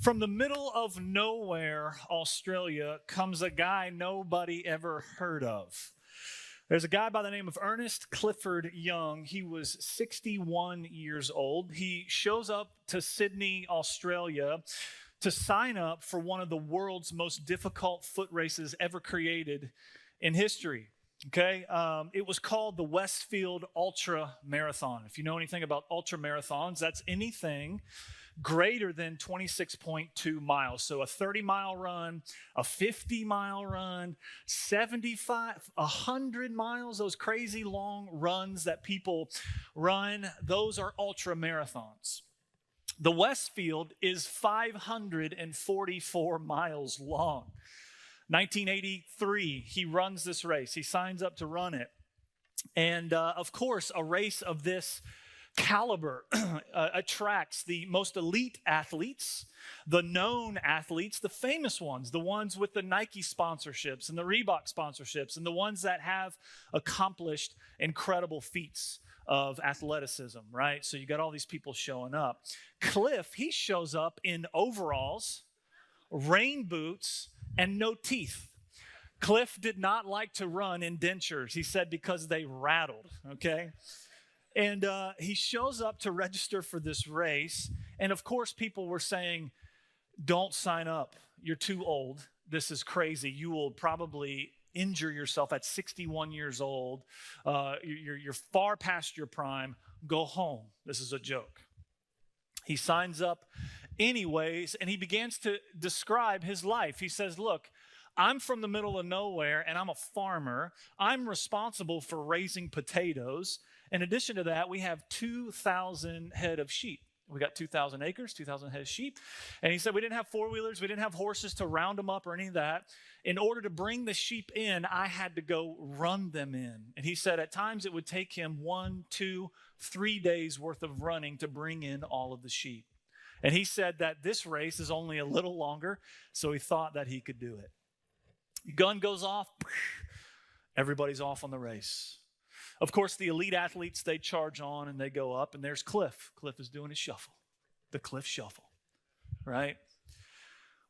From the middle of nowhere, Australia, comes a guy nobody ever heard of. There's a guy by the name of Ernest Clifford Young. He was 61 years old. He shows up to Sydney, Australia, to sign up for one of the world's most difficult foot races ever created in history. Okay, it was called the Westfield Ultra Marathon. If you know anything about ultra marathons, that's anything greater than 26.2 miles. So a 30-mile run, a 50-mile run, 75, 100 miles, those crazy long runs that people run, those are ultra marathons. The Westfield is 544 miles long. 1983, he runs this race. He signs up to run it. And of course, a race of this caliber attracts the most elite athletes, the known athletes, the famous ones, the ones with the Nike sponsorships and the Reebok sponsorships, and the ones that have accomplished incredible feats of athleticism, right? So you got all these people showing up. Cliff, he shows up in overalls, rain boots, and no teeth. Cliff did not like to run in dentures. He said because they rattled, okay? And he shows up to register for this race. And of course, people were saying, don't sign up. You're too old. This is crazy. You will probably injure yourself at 61 years old. You're far past your prime. Go home. This is a joke. He signs up anyways, and he begins to describe his life. He says, look, I'm from the middle of nowhere, and I'm a farmer. I'm responsible for raising potatoes. In addition to that, we have 2,000 head of sheep. We got 2,000 acres, 2,000 head of sheep. And he said we didn't have four-wheelers. We didn't have horses to round them up or any of that. In order to bring the sheep in, I had to go run them in. And he said at times it would take him 1, 2, 3 days worth of running to bring in all of the sheep. And he said that this race is only a little longer, so he thought that he could do it. Gun goes off, everybody's off on the race. Of course, the elite athletes, they charge on and they go up, and there's Cliff. Cliff is doing his shuffle, the Cliff shuffle, right?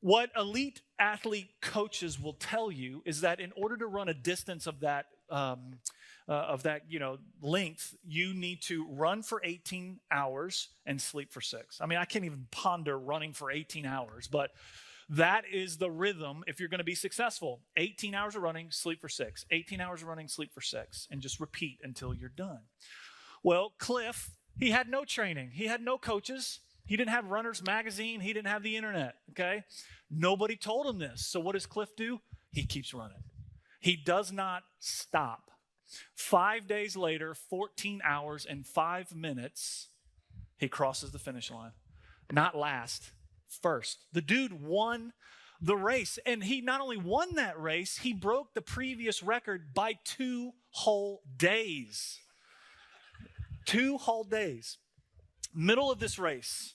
What elite athlete coaches will tell you is that in order to run a distance of that length, you need to run for 18 hours and sleep for 6. I mean, I can't even ponder running for 18 hours, but that is the rhythm if you're going to be successful. 18 hours of running, sleep for 6. 18 hours of running, sleep for 6. And just repeat until you're done. Well, Cliff, he had no training. He had no coaches. He didn't have Runner's Magazine. He didn't have the internet, okay? Nobody told him this. So what does Cliff do? He keeps running. He does not stop. 5 days later, 14 hours and 5 minutes, he crosses the finish line. Not last. First. The dude won the race, and he not only won that race, he broke the previous record by 2 whole days. 2 whole days. Middle of this race,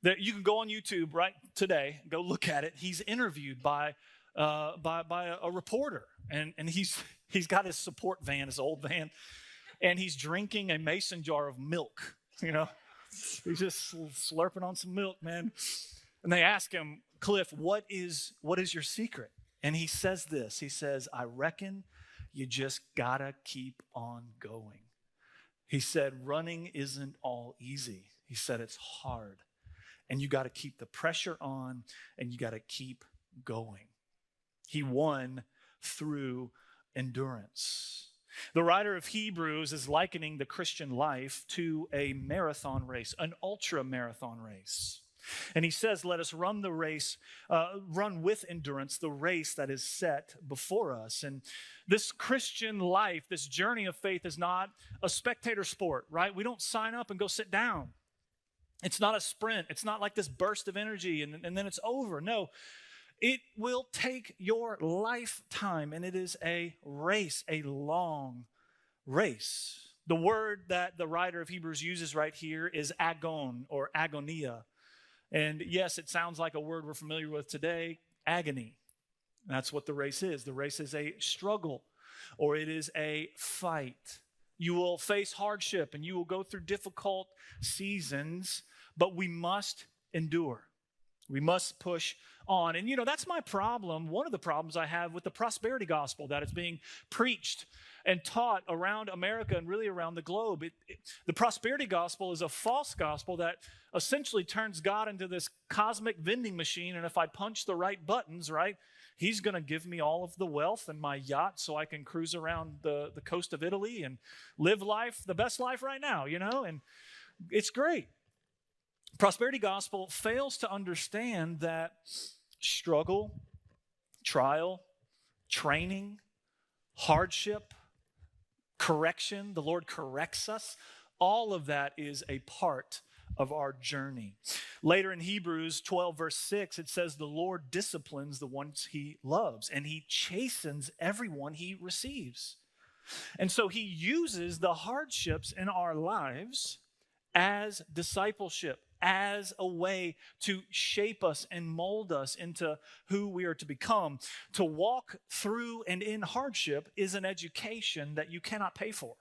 that you can go on YouTube right today, go look at it. He's interviewed by a reporter, and he's got his support van, his old van, and he's drinking a mason jar of milk. You know, he's just slurping on some milk, man. And they ask him, Cliff, what is your secret? And he says this. He says, I reckon you just gotta keep on going. He said, running isn't all easy. He said, it's hard. And you gotta keep the pressure on, and you gotta keep going. He won through endurance. The writer of Hebrews is likening the Christian life to a marathon race, an ultra marathon race. And he says, let us run the race, run with endurance, the race that is set before us. And this Christian life, this journey of faith is not a spectator sport, right? We don't sign up and go sit down. It's not a sprint. It's not like this burst of energy and then it's over. No, it will take your lifetime, and it is a race, a long race. The word that the writer of Hebrews uses right here is agon or agonia. And yes, it sounds like a word we're familiar with today, agony. That's what the race is. The race is a struggle, or it is a fight. You will face hardship and you will go through difficult seasons, but we must endure. We must push on. And, that's my problem. One of the problems I have with the prosperity gospel that is being preached and taught around America and really around the globe. The prosperity gospel is a false gospel that essentially turns God into this cosmic vending machine. And if I punch the right buttons, right, he's going to give me all of the wealth and my yacht so I can cruise around the coast of Italy and live life, the best life right now, and it's great. Prosperity gospel fails to understand that struggle, trial, training, hardship, correction, the Lord corrects us, all of that is a part of our journey. Later in Hebrews 12, verse 6, it says, the Lord disciplines the ones he loves, and he chastens everyone he receives. And so he uses the hardships in our lives as discipleship, as a way to shape us and mold us into who we are to become. To walk through and in hardship is an education that you cannot pay for,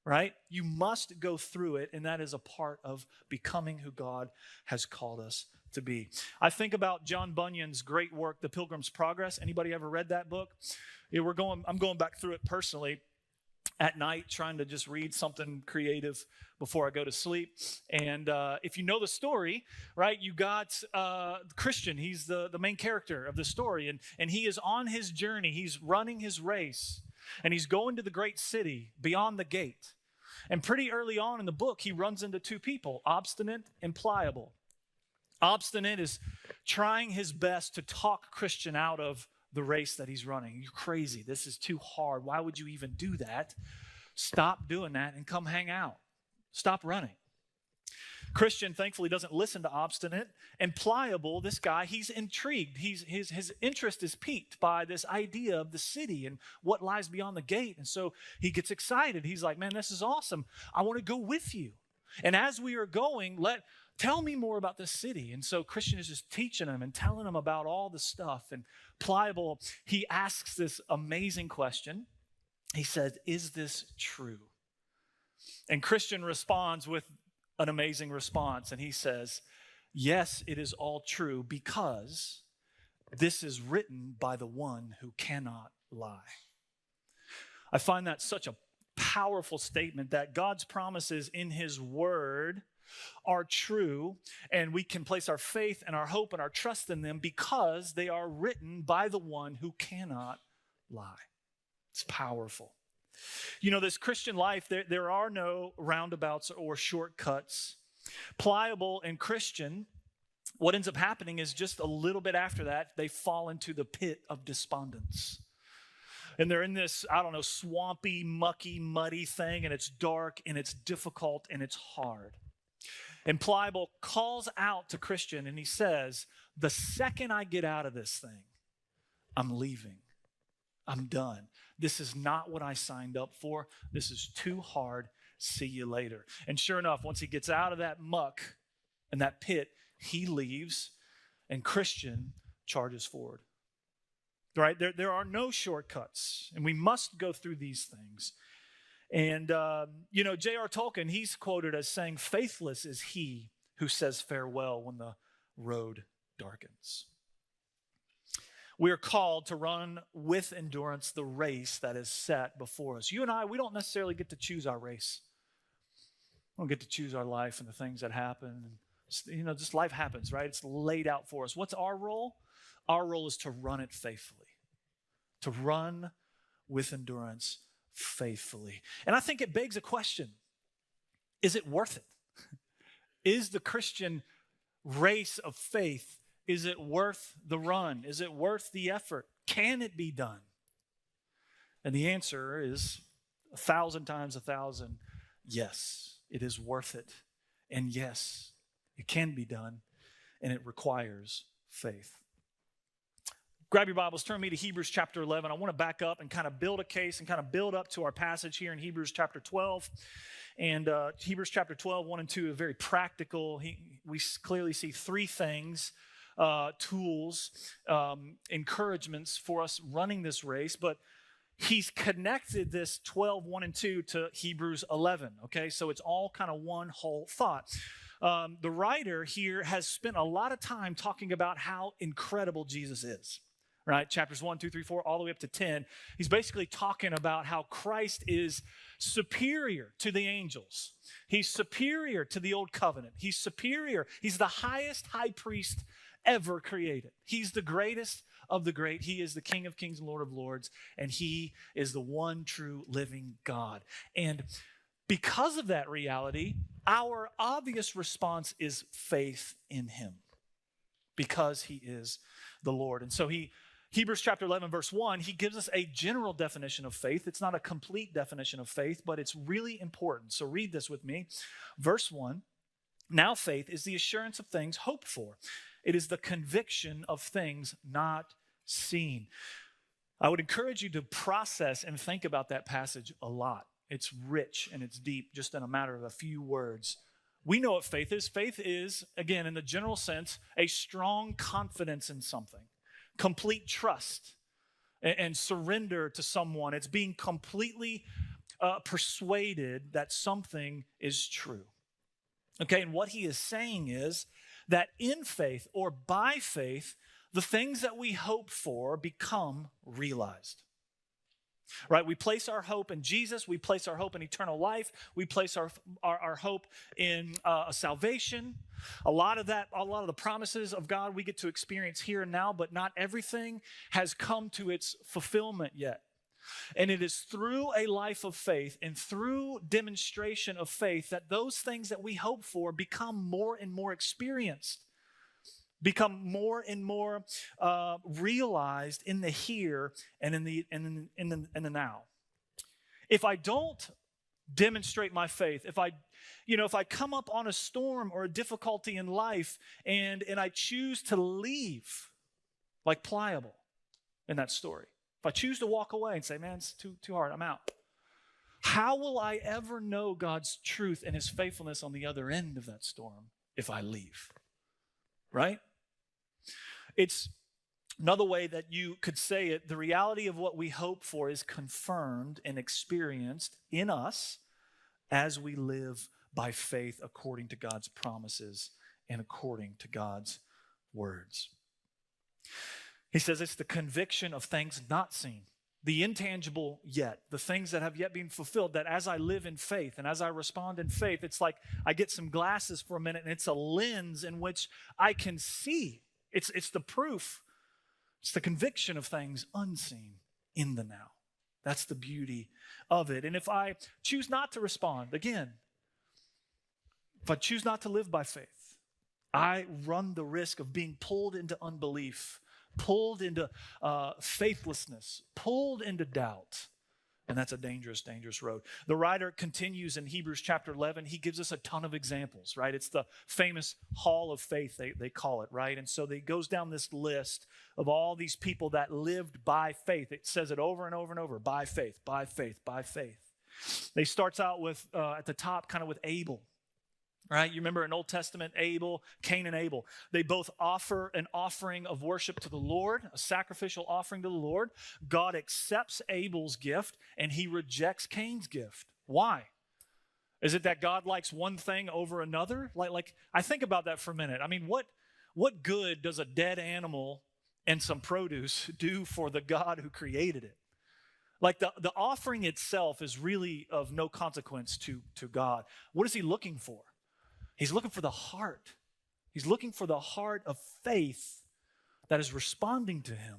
right? You must go through it, and that is a part of becoming who God has called us to be. I think about John Bunyan's great work, The Pilgrim's Progress. Anybody ever read that book? Yeah, I'm going back through it personally at night, trying to just read something creative before I go to sleep. And if you know the story, right, you got Christian. He's the main character of the story. And he is on his journey. He's running his race. And he's going to the great city beyond the gate. And pretty early on in the book, he runs into two people, obstinate and pliable. Obstinate is trying his best to talk Christian out of the race that he's running. You're crazy. This is too hard. Why would you even do that? Stop doing that and come hang out. Stop running. Christian, thankfully, doesn't listen to obstinate. And pliable, this guy, he's intrigued. His interest is piqued by this idea of the city and what lies beyond the gate. And so he gets excited. He's like, man, this is awesome. I want to go with you. And as we are going, tell me more about this city. And so Christian is just teaching him and telling him about all the stuff. And pliable, he asks this amazing question. He says, is this true? And Christian responds with an amazing response. And he says, yes, it is all true because this is written by the one who cannot lie. I find that such a powerful statement that God's promises in his word are true, and we can place our faith and our hope and our trust in them because they are written by the one who cannot lie. It's powerful. This Christian life, there are no roundabouts or shortcuts. Pliable and Christian, what ends up happening is just a little bit after that, they fall into the pit of despondence. And they're in this, swampy, mucky, muddy thing, and it's dark, and it's difficult, and it's hard. And pliable calls out to Christian, and he says, the second I get out of this thing, I'm leaving. I'm done. This is not what I signed up for. This is too hard. See you later. And sure enough, once he gets out of that muck and that pit, he leaves, and Christian charges forward. Right? There are no shortcuts, and we must go through these things. And, J.R. Tolkien, he's quoted as saying, faithless is he who says farewell when the road darkens. We are called to run with endurance the race that is set before us. You and I, we don't necessarily get to choose our race. We don't get to choose our life and the things that happen. Just life happens, right? It's laid out for us. What's our role? Our role is to run it faithfully, to run with endurance faithfully. And I think it begs a question. Is it worth it? Is the Christian race of faith, is it worth the run? Is it worth the effort? Can it be done? And the answer is 1,000 times 1,000. Yes, it is worth it. And yes, it can be done. And it requires faith. Grab your Bibles, turn me to Hebrews chapter 11. I want to back up and kind of build a case and kind of build up to our passage here in Hebrews chapter 12. And Hebrews chapter 12, 1 and 2 are very practical. We clearly see three things, tools, encouragements for us running this race. But he's connected this 12, 1 and 2 to Hebrews 11. Okay, so it's all kind of one whole thought. the writer here has spent a lot of time talking about how incredible Jesus is. Right? Chapters 1, 2, 3, 4, all the way up to 10. He's basically talking about how Christ is superior to the angels. He's superior to the old covenant. He's superior. He's the highest high priest ever created. He's the greatest of the great. He is the King of kings and Lord of lords. And he is the one true living God. And because of that reality, our obvious response is faith in him. Because he is the Lord. And so Hebrews chapter 11, verse 1, he gives us a general definition of faith. It's not a complete definition of faith, but it's really important. So read this with me. Verse 1, now faith is the assurance of things hoped for. It is the conviction of things not seen. I would encourage you to process and think about that passage a lot. It's rich and it's deep, just in a matter of a few words. We know what faith is. Faith is, again, in the general sense, a strong confidence in something. Complete trust and surrender to someone. It's being completely persuaded that something is true. Okay, and what he is saying is that in faith or by faith, the things that we hope for become realized. Right? We place our hope in Jesus. We place our hope in eternal life. We place our hope in salvation. A lot of the promises of God we get to experience here and now, but not everything has come to its fulfillment yet. And it is through a life of faith and through demonstration of faith that those things that we hope for become more and more experienced, become more and more realized in the here and in the now. If I don't demonstrate my faith, if I come up on a storm or a difficulty in life and I choose to leave, like Pliable in that story, if I choose to walk away and say, man, it's too hard, I'm out. How will I ever know God's truth and his faithfulness on the other end of that storm if I leave? Right? It's another way that you could say it. The reality of what we hope for is confirmed and experienced in us as we live by faith according to God's promises and according to God's words. He says it's the conviction of things not seen, the intangible yet, the things that have yet been fulfilled, that as I live in faith and as I respond in faith, it's like I get some glasses for a minute and it's a lens in which I can see. It's the proof. It's the conviction of things unseen in the now. That's the beauty of it. And if I choose not to respond, again, if I choose not to live by faith, I run the risk of being pulled into unbelief, pulled into faithlessness, pulled into doubt. And that's a dangerous, dangerous road. The writer continues in Hebrews chapter 11. He gives us a ton of examples, right? It's the famous hall of faith, they call it, right? And so he goes down this list of all these people that lived by faith. It says it over and over and over, by faith, by faith, by faith. They starts out with, at the top, kind of with Abel. Right? You remember in Old Testament, Abel, Cain and Abel. They both offer an offering of worship to the Lord, a sacrificial offering to the Lord. God accepts Abel's gift and he rejects Cain's gift. Why? Is it that God likes one thing over another? Like I think about that for a minute. I mean, what good does a dead animal and some produce do for the God who created it? Like the offering itself is really of no consequence to God. What is he looking for? He's looking for the heart. He's looking for the heart of faith that is responding to him.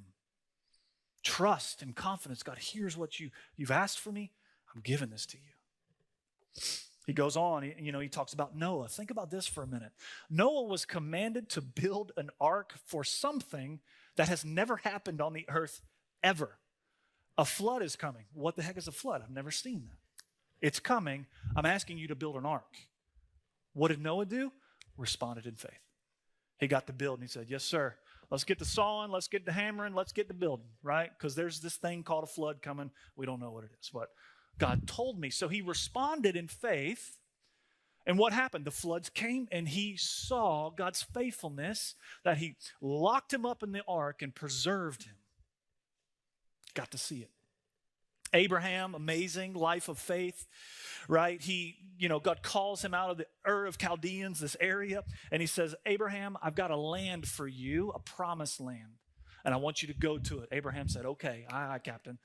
Trust and confidence. God, here's what you've asked for me. I'm giving this to you. He goes on, he talks about Noah. Think about this for a minute. Noah was commanded to build an ark for something that has never happened on the earth ever. A flood is coming. What the heck is a flood? I've never seen that. It's coming. I'm asking you to build an ark. What did Noah do? Responded in faith. He got to build and he said, yes, sir. Let's get the sawing, let's get the hammering, let's get the building, right? Because there's this thing called a flood coming. We don't know what it is, but God told me. So he responded in faith. And what happened? The floods came and he saw God's faithfulness, that he locked him up in the ark and preserved him. Got to see it. Abraham, amazing life of faith, right? God calls him out of the Ur of Chaldeans, this area, and he says, Abraham, I've got a land for you, a promised land, and I want you to go to it. Abraham said, okay, aye, Captain.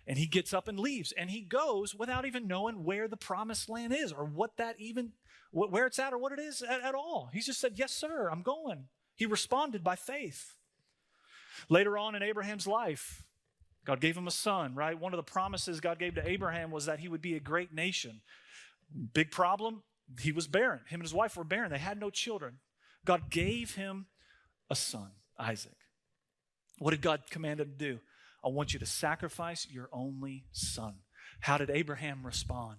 And he gets up and leaves, and he goes without even knowing where the promised land is or where it's at or what it is at all. He just said, yes, sir, I'm going. He responded by faith. Later on in Abraham's life, God gave him a son, right? One of the promises God gave to Abraham was that he would be a great nation. Big problem, he was barren. Him and his wife were barren. They had no children. God gave him a son, Isaac. What did God command him to do? I want you to sacrifice your only son. How did Abraham respond?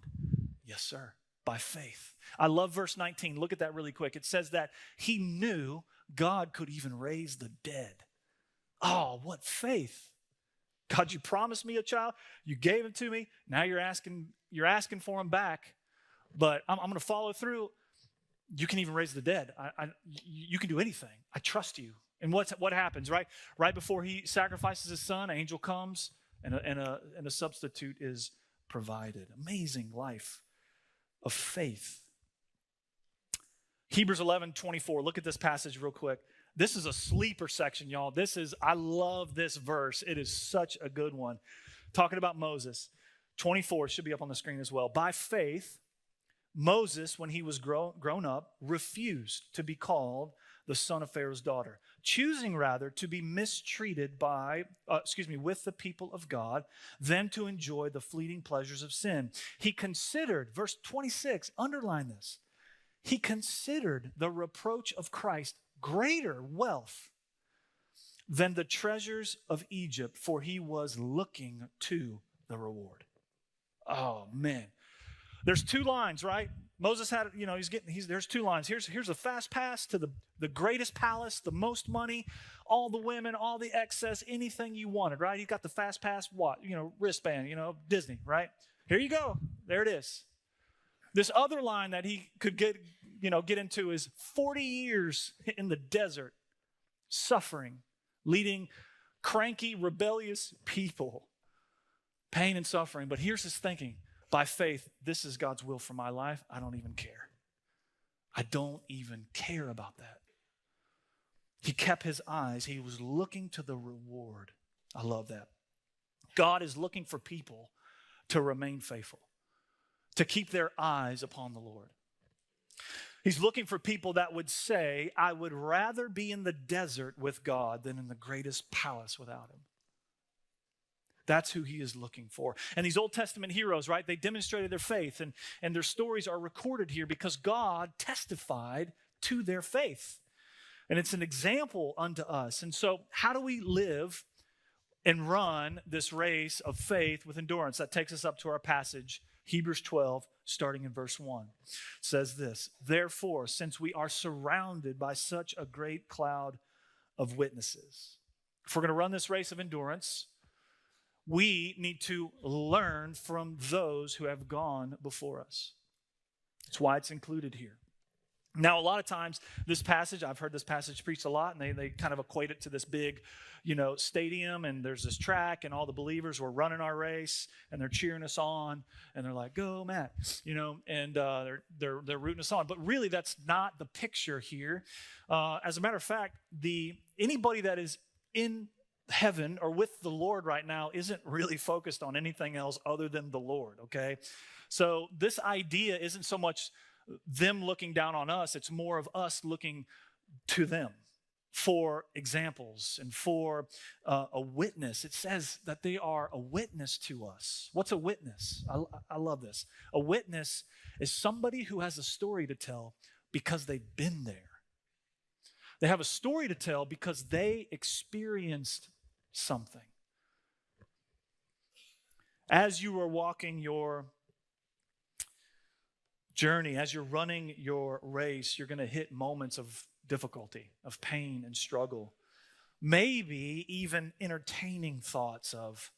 Yes, sir, by faith. I love verse 19. Look at that really quick. It says that he knew God could even raise the dead. Oh, what faith. God, you promised me a child. You gave him to me. Now you're asking for him back. But I'm going to follow through. You can even raise the dead. You can do anything. I trust you. And what happens, right? Right before he sacrifices his son, an angel comes and a substitute is provided. Amazing life of faith. Hebrews 11:24. Look at this passage real quick. This is a sleeper section, y'all. I love this verse. It is such a good one. Talking about Moses. 24 should be up on the screen as well. By faith, Moses, when he was grown up, refused to be called the son of Pharaoh's daughter, choosing rather to be mistreated with the people of God than to enjoy the fleeting pleasures of sin. He considered, verse 26, underline this, he considered the reproach of Christ greater wealth than the treasures of Egypt, for he was looking to the reward. Oh, man. There's two lines, right? Moses had, there's two lines. Here's a fast pass to the greatest palace, the most money, all the women, all the excess, anything you wanted, right? He got the fast pass, wristband, Disney, right? Here you go. There it is. This other line that he could get into is 40 years in the desert, suffering, leading cranky, rebellious people, pain and suffering. But here's his thinking. By faith, this is God's will for my life. I don't even care. I don't even care about that. He kept his eyes. He was looking to the reward. I love that. God is looking for people to remain faithful, to keep their eyes upon the Lord. He's looking for people that would say, I would rather be in the desert with God than in the greatest palace without him. That's who he is looking for. And these Old Testament heroes, right, they demonstrated their faith, and their stories are recorded here because God testified to their faith. And it's an example unto us. And so how do we live and run this race of faith with endurance? That takes us up to our passage, Hebrews 12, starting in verse 1. It says this, therefore, since we are surrounded by such a great cloud of witnesses, if we're going to run this race of endurance, we need to learn from those who have gone before us. That's why it's included here. Now, a lot of times, this passage, I've heard this passage preached a lot, and they kind of equate it to this big, stadium, and there's this track, and all the believers were running our race, and they're cheering us on, and they're like, go, Matt, and they're rooting us on. But really, that's not the picture here. As a matter of fact, anybody that is in heaven or with the Lord right now isn't really focused on anything else other than the Lord, okay? So this idea isn't so much them looking down on us, it's more of us looking to them for examples and for a witness. It says that they are a witness to us. What's a witness? I love this. A witness is somebody who has a story to tell because they've been there. They have a story to tell because they experienced something. As you are walking your journey, as you're running your race, you're going to hit moments of difficulty, of pain and struggle. Maybe even entertaining thoughts of,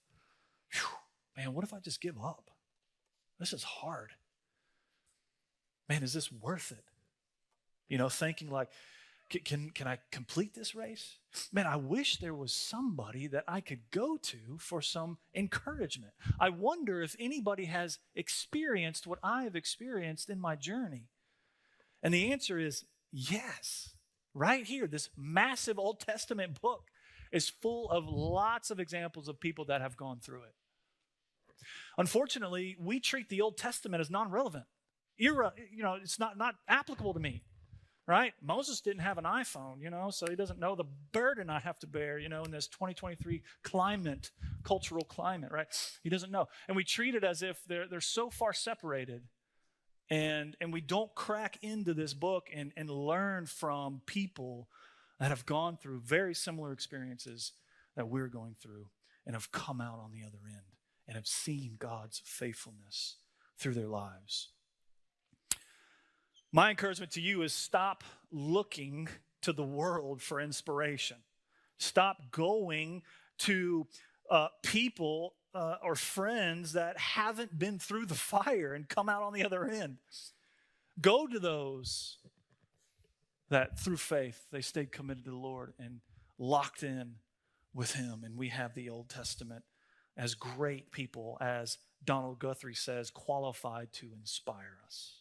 man, what if I just give up? This is hard. Man, is this worth it? Thinking like, Can I complete this race? Man, I wish there was somebody that I could go to for some encouragement. I wonder if anybody has experienced what I have experienced in my journey. And the answer is yes. Right here, this massive Old Testament book is full of lots of examples of people that have gone through it. Unfortunately, we treat the Old Testament as non-relevant. It's not applicable to me. Right? Moses didn't have an iPhone, so he doesn't know the burden I have to bear, in this 2023 cultural climate, right? He doesn't know. And we treat it as if they're so far separated, and we don't crack into this book and learn from people that have gone through very similar experiences that we're going through and have come out on the other end and have seen God's faithfulness through their lives. My encouragement to you is stop looking to the world for inspiration. Stop going to people or friends that haven't been through the fire and come out on the other end. Go to those that through faith, they stayed committed to the Lord and locked in with Him. And we have the Old Testament as great people, as Donald Guthrie says, qualified to inspire us.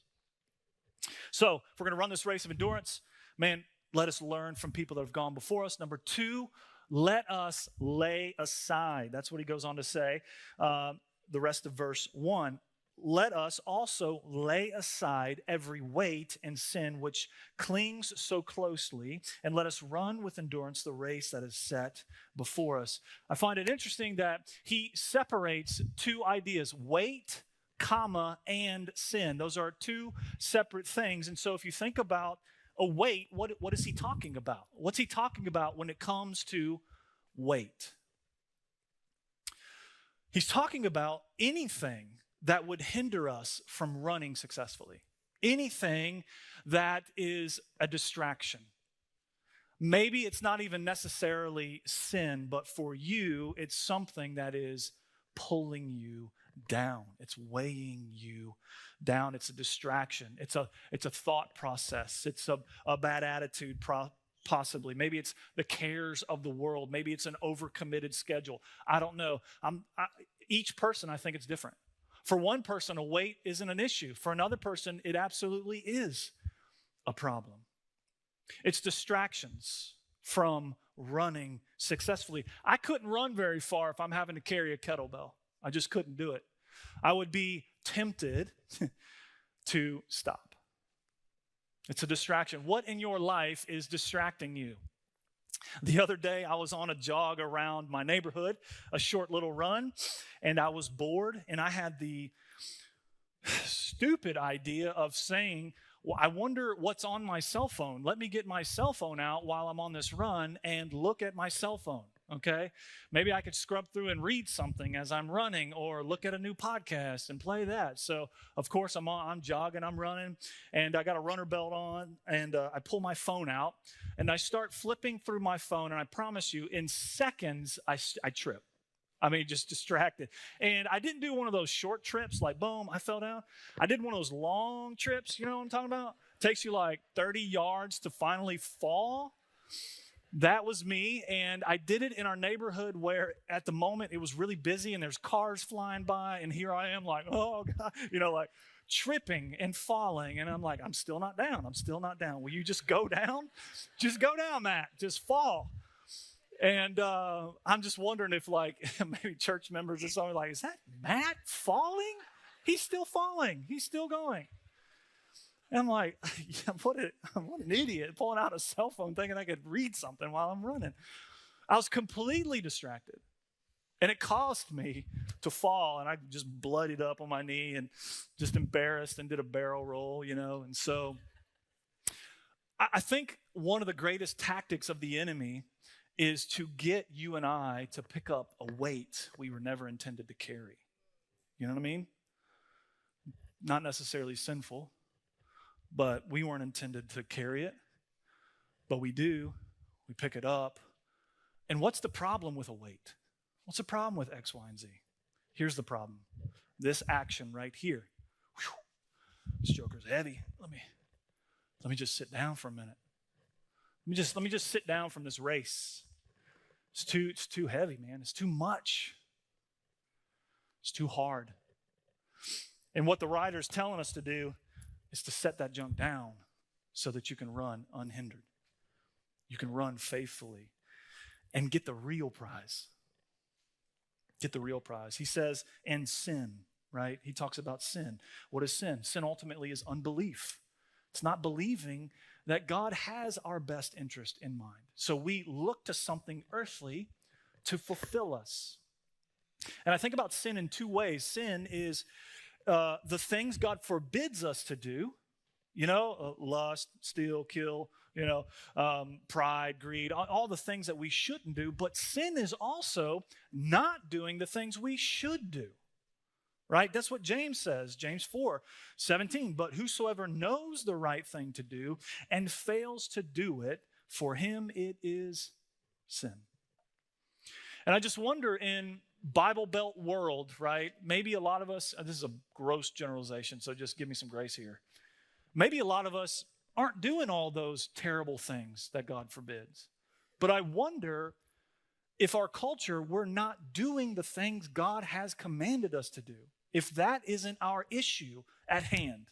So if we're going to run this race of endurance, man, let us learn from people that have gone before us. Number 2, let us lay aside. That's what he goes on to say. The rest of verse 1. Let us also lay aside every weight and sin which clings so closely, and let us run with endurance the race that is set before us. I find it interesting that he separates 2 ideas, weight, and sin. Those are 2 separate things. And so if you think about a weight, what is he talking about? What's he talking about when it comes to weight? He's talking about anything that would hinder us from running successfully. Anything that is a distraction. Maybe it's not even necessarily sin, but for you, it's something that is pulling you down. It's weighing you down. It's a distraction. It's a thought process. It's a bad attitude possibly. Maybe it's the cares of the world. Maybe it's an overcommitted schedule. I don't know. Each person, I think it's different. For one person, a weight isn't an issue. For another person, it absolutely is a problem. It's distractions from running successfully. I couldn't run very far if I'm having to carry a kettlebell. I just couldn't do it. I would be tempted to stop. It's a distraction. What in your life is distracting you? The other day, I was on a jog around my neighborhood, a short little run, and I was bored, and I had the stupid idea of saying, well, I wonder what's on my cell phone. Let me get my cell phone out while I'm on this run and look at my cell phone, okay? Maybe I could scrub through and read something as I'm running or look at a new podcast and play that. So, of course, I'm jogging, I'm running, and I got a runner belt on, and I pull my phone out, and I start flipping through my phone, and I promise you, in seconds, I trip. I mean, just distracted. And I didn't do one of those short trips, like, boom, I fell down. I did one of those long trips, you know what I'm talking about? Takes you like 30 yards to finally fall. That was me, and I did it in our neighborhood where at the moment it was really busy and there's cars flying by, and here I am like, oh, God, like tripping and falling. And I'm like, I'm still not down. Will you just go down? Just go down, Matt. Just fall. And I'm just wondering if like maybe church members or something like, is that Matt falling? He's still falling. He's still going. And I'm like, yeah, what an idiot, pulling out a cell phone thinking I could read something while I'm running. I was completely distracted. And it caused me to fall, and I just bloodied up on my knee and just embarrassed and did a barrel roll, And so I think one of the greatest tactics of the enemy is to get you and I to pick up a weight we were never intended to carry. You know what I mean? Not necessarily sinful, but we weren't intended to carry it. But we do. We pick it up. And what's the problem with a weight? What's the problem with X, Y, and Z? Here's the problem. This action right here. Whew, this joker's heavy. Let me just sit down for a minute. Let me just sit down from this race. It's too heavy, man. It's too much. It's too hard. And what the writer's telling us to do is to set that junk down so that you can run unhindered. You can run faithfully and get the real prize. Get the real prize. He says, and sin, right? He talks about sin. What is sin? Sin ultimately is unbelief. It's not believing that God has our best interest in mind. So we look to something earthly to fulfill us. And I think about sin in two ways. Sin is the things God forbids us to do, lust, steal, kill, pride, greed, all the things that we shouldn't do. But sin is also not doing the things we should do. Right? That's what James says, James 4:17. But whosoever knows the right thing to do and fails to do it, for him it is sin. And I just wonder in Bible Belt world, right? Maybe a lot of us, this is a gross generalization, so just give me some grace here. Maybe a lot of us aren't doing all those terrible things that God forbids. But I wonder if our culture, we're not doing the things God has commanded us to do. If that isn't our issue at hand,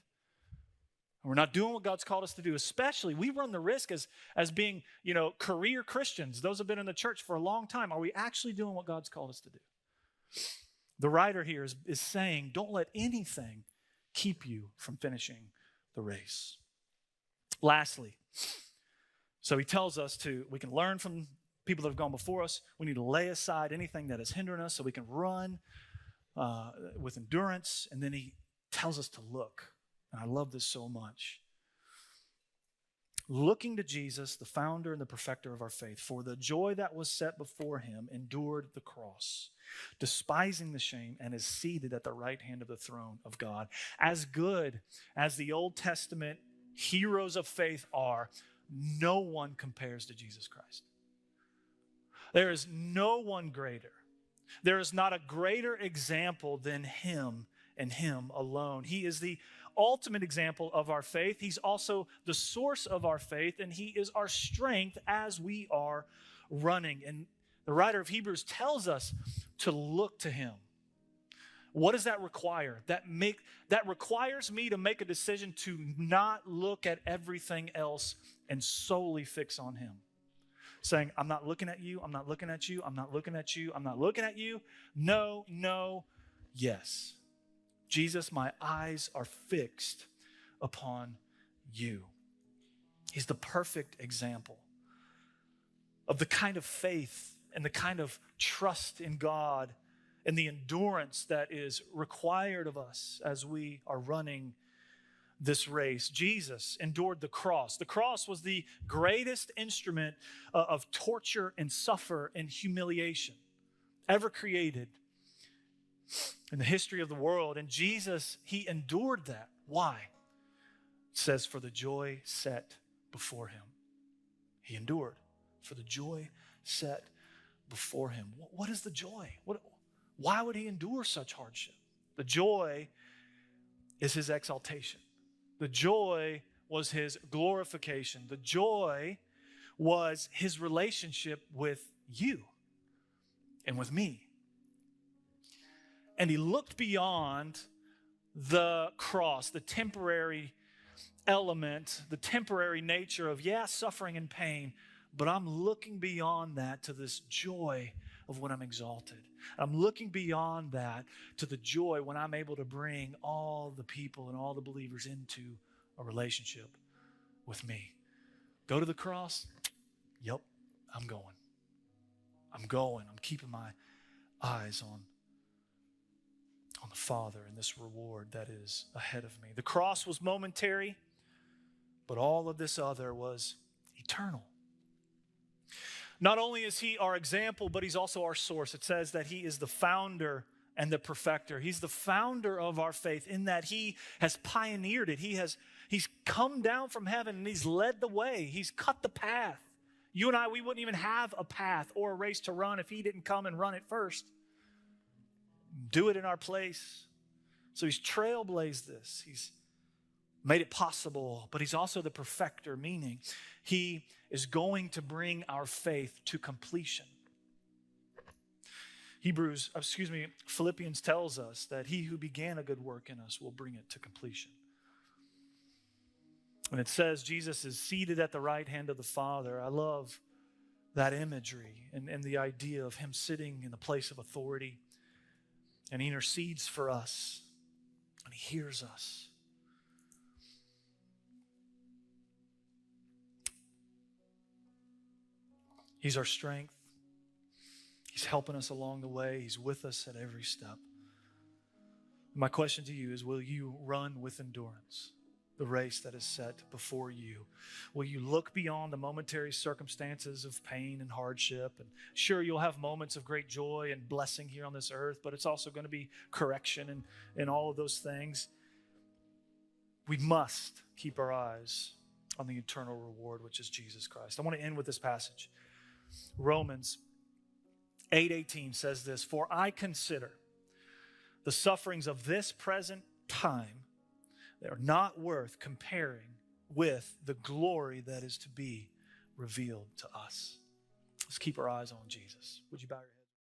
we're not doing what God's called us to do. Especially, we run the risk as being, career Christians. Those have been in the church for a long time. Are we actually doing what God's called us to do? The writer here is saying, don't let anything keep you from finishing the race. Lastly, so he tells us we can learn from people that have gone before us. We need to lay aside anything that is hindering us so we can run with endurance. And then he tells us to look. And I love this so much. Looking to Jesus, the founder and the perfecter of our faith, for the joy that was set before him endured the cross, despising the shame, and is seated at the right hand of the throne of God. As good as the Old Testament heroes of faith are, no one compares to Jesus Christ. There is no one greater. There is not a greater example than him and him alone. He is the ultimate example of our faith. He's also the source of our faith, and he is our strength as we are running. And the writer of Hebrews tells us to look to him. What does that require? That requires me to make a decision to not look at everything else and solely fix on him. Saying, I'm not looking at you, I'm not looking at you, I'm not looking at you, I'm not looking at you. No, yes. Jesus, my eyes are fixed upon you. He's the perfect example of the kind of faith and the kind of trust in God and the endurance that is required of us as we are running this race. Jesus endured the cross. The cross was the greatest instrument of torture and suffer and humiliation ever created in the history of the world. And Jesus, he endured that. Why? It says, for the joy set before him. He endured for the joy set before him. What is the joy? Why would he endure such hardship? The joy is his exaltation. The joy was his glorification. The joy was his relationship with you and with me. And he looked beyond the cross, the temporary element, the temporary nature of, suffering and pain, but I'm looking beyond that to this joy of when I'm exalted. I'm looking beyond that to the joy when I'm able to bring all the people and all the believers into a relationship with me. Go to the cross? Yep, I'm going. I'm keeping my eyes on the Father and this reward that is ahead of me. The cross was momentary, but all of this other was eternal. Not only is he our example, but he's also our source. It says that he is the founder and the perfecter. He's the founder of our faith in that he has pioneered it. He's come down from heaven and he's led the way. He's cut the path. You and I, we wouldn't even have a path or a race to run if he didn't come and run it first. Do it in our place. So he's trailblazed this. He's made it possible, but he's also the perfecter, meaning he is going to bring our faith to completion. Philippians tells us that he who began a good work in us will bring it to completion. And it says Jesus is seated at the right hand of the Father. I love that imagery and the idea of him sitting in the place of authority, and he intercedes for us and he hears us. He's our strength. He's helping us along the way. He's with us at every step. My question to you is, will you run with endurance the race that is set before you? Will you look beyond the momentary circumstances of pain and hardship? And sure, you'll have moments of great joy and blessing here on this earth, but it's also going to be correction and all of those things. We must keep our eyes on the eternal reward, which is Jesus Christ. I want to end with this passage. Romans 8:18 says this, "For I consider the sufferings of this present time, they are not worth comparing with the glory that is to be revealed to us." Let's keep our eyes on Jesus. Would you bow your head?